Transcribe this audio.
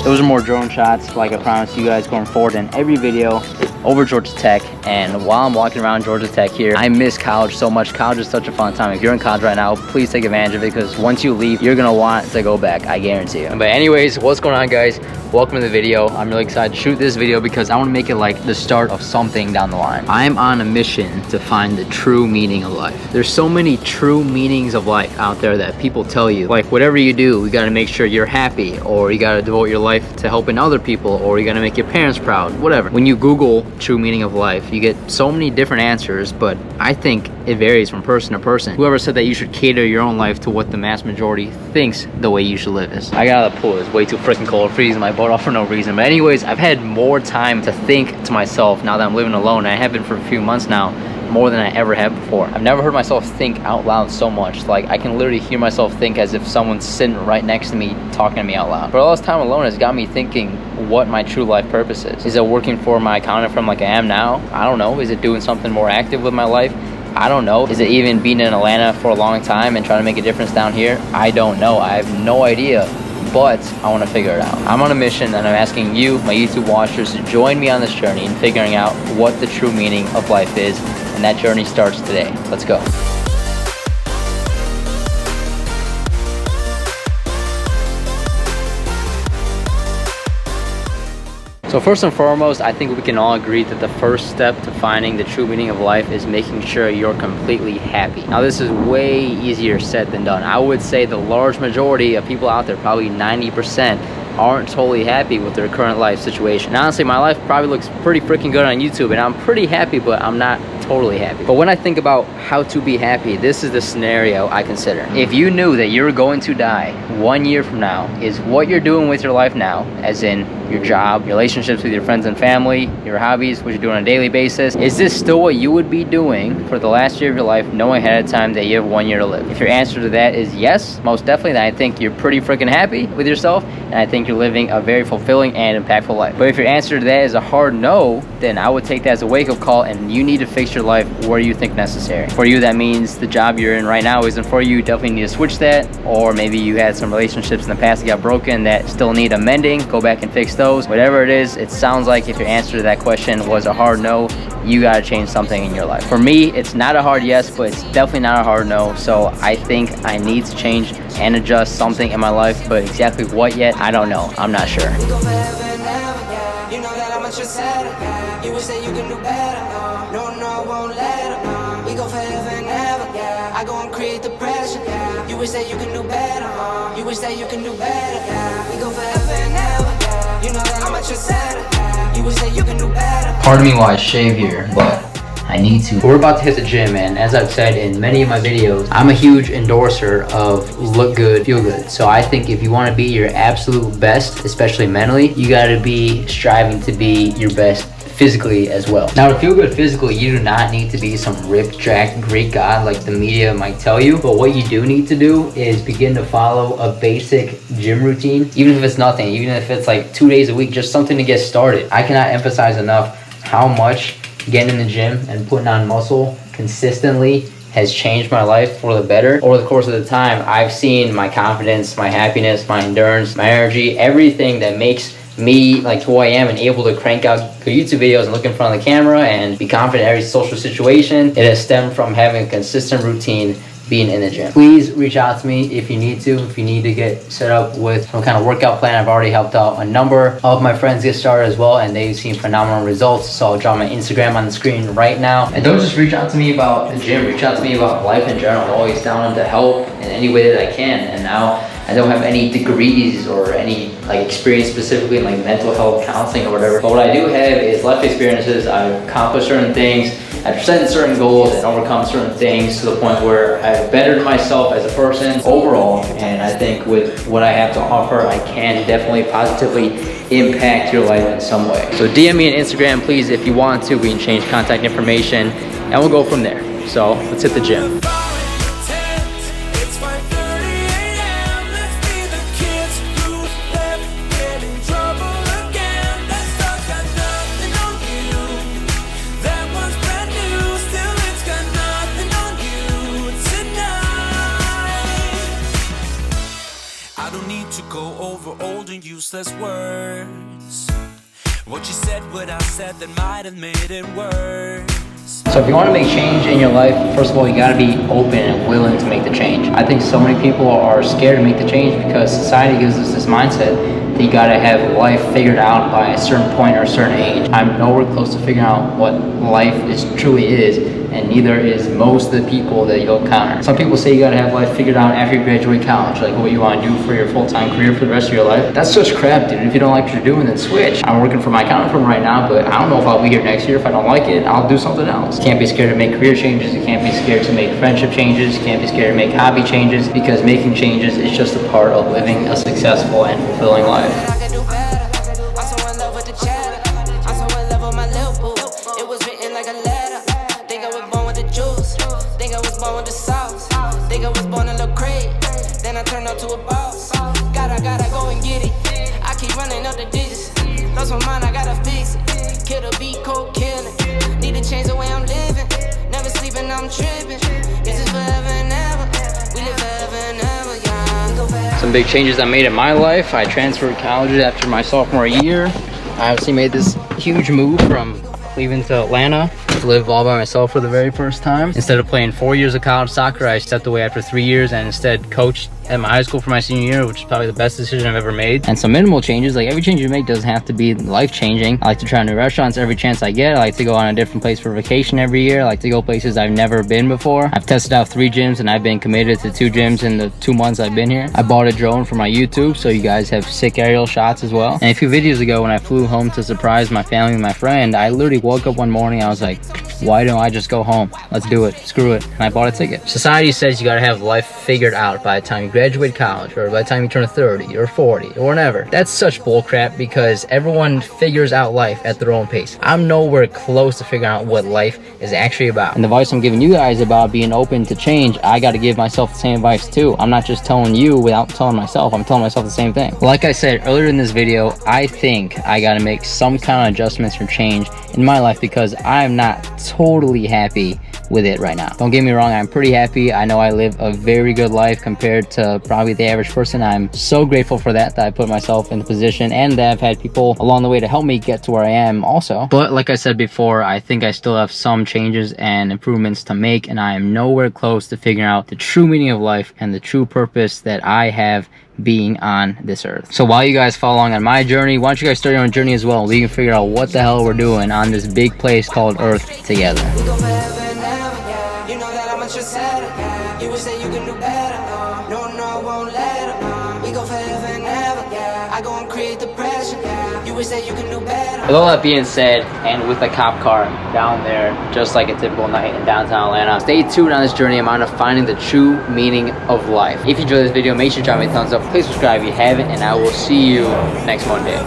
Those are more drone shots, like I promised you guys going forward in every video, over Georgia Tech. And while I'm walking around Georgia Tech here, I miss college so much. College is such a fun time. If you're in college right now, please take advantage of it, because once you leave, you're gonna want to go back, I guarantee you. But anyways, what's going on, guys? Welcome to the video. I'm really excited to shoot this video because I want to make it like the start of something down the line. I'm on a mission to find the true meaning of life. There's so many true meanings of life out there that people tell you, like whatever you do, you got to make sure you're happy, or you got to devote your life to helping other people, or you got to make your parents proud, whatever. When you Google true meaning of life, you get so many different answers, but I think it varies from person to person. Whoever said that you should cater your own life to what the mass majority thinks the way you should live is. I got out of the pool. It's way too freaking cold, freezing my butt off for no reason. But anyways, I've had more time to think to myself now that I'm living alone, and I have been for a few months now, more than I ever have before. I've never heard myself think out loud so much. Like, I can literally hear myself think as if someone's sitting right next to me talking to me out loud. But all this time alone has got me thinking what my true life purpose is. Is it working for my accountant firm like I am now? I don't know. Is it doing something more active with my life? I don't know. Is it even being in Atlanta for a long time and trying to make a difference down here? I don't know. I have no idea, but I want to figure it out. I'm on a mission, and I'm asking you, my YouTube watchers, to join me on this journey in figuring out what the true meaning of life is, and that journey starts today. Let's go. So first and foremost, I think we can all agree that the first step to finding the true meaning of life is making sure you're completely happy. Now, this is way easier said than done. I would say the large majority of people out there, probably 90%, aren't totally happy with their current life situation. And honestly, my life probably looks pretty freaking good on YouTube, and I'm pretty happy, but I'm not totally happy. But when I think about how to be happy, this is the scenario I consider. If you knew that you're going to die 1 year from now, is what you're doing with your life now, as in your job, relationships with your friends and family, your hobbies, what you're doing on a daily basis, is this still what you would be doing for the last year of your life, knowing ahead of time that you have 1 year to live? If your answer to that is yes, most definitely, then I think you're pretty freaking happy with yourself, and I think you're living a very fulfilling and impactful life. But if your answer to that is a hard no, then I would take that as a wake-up call, and you need to fix your life where you think necessary. For you, that means the job you're in right now isn't for you. You definitely need to switch that. Or maybe you had some relationships in the past that got broken that still need amending. Go back and fix those. Whatever it is, it sounds like if your answer to that question was a hard no, you got to change something in your life. For me, it's not a hard yes, but it's definitely not a hard no. So I think I need to change and adjust something in my life, but exactly what yet, I don't know. I'm not sure. You know that I'm just sad. You would say you can do better. No, I won't let up. We go forever and ever. I go and create the pressure. You would say you can do better. You would say you can do better. We go forever and ever. You know that I'm just sad. You would say you can do better. Pardon me while I shave here, but I need to. We're about to hit the gym, and as I've said in many of my videos, I'm a huge endorser of look good, feel good. So I think if you want to be your absolute best, especially mentally, you got to be striving to be your best physically as well. Now, to feel good physically, you do not need to be some ripped, jacked Greek god like the media might tell you. But what you do need to do is begin to follow a basic gym routine, even if it's nothing, even if it's like 2 days a week, just something to get started. I cannot emphasize enough how much getting in the gym and putting on muscle consistently has changed my life for the better. Over the course of the time, I've seen my confidence, my happiness, my endurance, my energy, everything that makes me like who I am and able to crank out good YouTube videos and look in front of the camera and be confident in every social situation. It has stemmed from having a consistent routine being in the gym. Please reach out to me if you need to. If you need to get set up with some kind of workout plan, I've already helped out a number of my friends get started as well, and they've seen phenomenal results. So I'll drop my Instagram on the screen right now. And don't just reach out to me about the gym, reach out to me about life in general. I'm always down to help in any way that I can. And now I don't have any degrees or any like experience specifically in like mental health counseling or whatever. But what I do have is life experiences. I've accomplished certain things. I've set certain goals and overcome certain things to the point where I've bettered myself as a person overall. And I think with what I have to offer, I can definitely positively impact your life in some way. So DM me on Instagram, please, if you want to. We can change contact information and we'll go from there. So let's hit the gym. don't need to go over old and useless words. What you said, what I said, that might have made it worse. So if you want to make change in your life, first of all, you got to be open and willing to make the change. I think so many people are scared to make the change because society gives us this mindset that you got to have life figured out by a certain point or a certain age. I'm nowhere close to figuring out what life truly is, and neither is most of the people that you'll encounter. Some people say you got to have life figured out after you graduate college, like what you want to do for your full-time career for the rest of your life. That's such crap, dude. If you don't like what you're doing, then switch. I'm working for my accounting firm right now, but I don't know if I'll be here next year. If I don't like it, I'll do something else. You can't be scared to make career changes. You can't be scared to make friendship changes. You can't be scared to make hobby changes, because making changes is just a part of living a successful and fulfilling life. Think I was born a little crazy, then I turned out to a boss. Gotta go and get it. I keep running up the digits. Lost my mind, I gotta fix it. Kill the beat, cold killing. Need to change the way I'm living. Never sleeping, I'm tripping. This is forever and ever. We live forever and ever, yeah. Some big changes I made in my life. I transferred colleges after my sophomore year. I obviously made this huge move from Cleveland to Atlanta to live all by myself for the very first time. Instead of playing 4 years of college soccer, I stepped away after 3 years and instead coached at my high school for my senior year, which is probably the best decision I've ever made. And some minimal changes, like every change you make doesn't have to be life-changing. I like to try new restaurants every chance I get. I like to go on a different place for vacation every year. I like to go places I've never been before. I've tested out 3 gyms and I've been committed to 2 gyms in the 2 months I've been here. I bought a drone for my YouTube, so you guys have sick aerial shots as well. And a few videos ago, when I flew home to surprise my family and my friend, I literally woke up one morning, I was like, why don't I just go home? Let's do it. Screw it. And I bought a ticket. Society says you gotta have life figured out by the time you graduate college, or by the time you turn 30 or 40 or whatever. That's such bullcrap, because everyone figures out life at their own pace. I'm nowhere close to figuring out what life is actually about. And the advice I'm giving you guys about being open to change, I gotta give myself the same advice too. I'm not just telling you without telling myself. I'm telling myself the same thing. Like I said earlier in this video, I think I gotta make some kind of adjustments or change in my life, because I'm not totally happy with it right now. Don't get me wrong, I'm pretty happy. I know I live a very good life compared to probably the average person. I'm so grateful for that I put myself in the position, and that I've had people along the way to help me get to where I am also. But like I said before, I think I still have some changes and improvements to make, and I am nowhere close to figuring out the true meaning of life and the true purpose that I have being on this earth. So while you guys follow along on my journey, why don't you guys start your own journey as well? We can figure out what the hell we're doing on this big place called Earth together. We go forever and ever, yeah. You know that I'm a trendsetter, yeah. You would say you can do better, no, I won't let her. We go forever and ever, yeah. I go and create the pressure, yeah. You would say you can do better. With all that being said, and with a cop car down there, just like a typical night in downtown Atlanta, stay tuned on this journey of mine of finding the true meaning of life. If you enjoyed this video, make sure to drop me a thumbs up. Please subscribe if you haven't, and I will see you next Monday.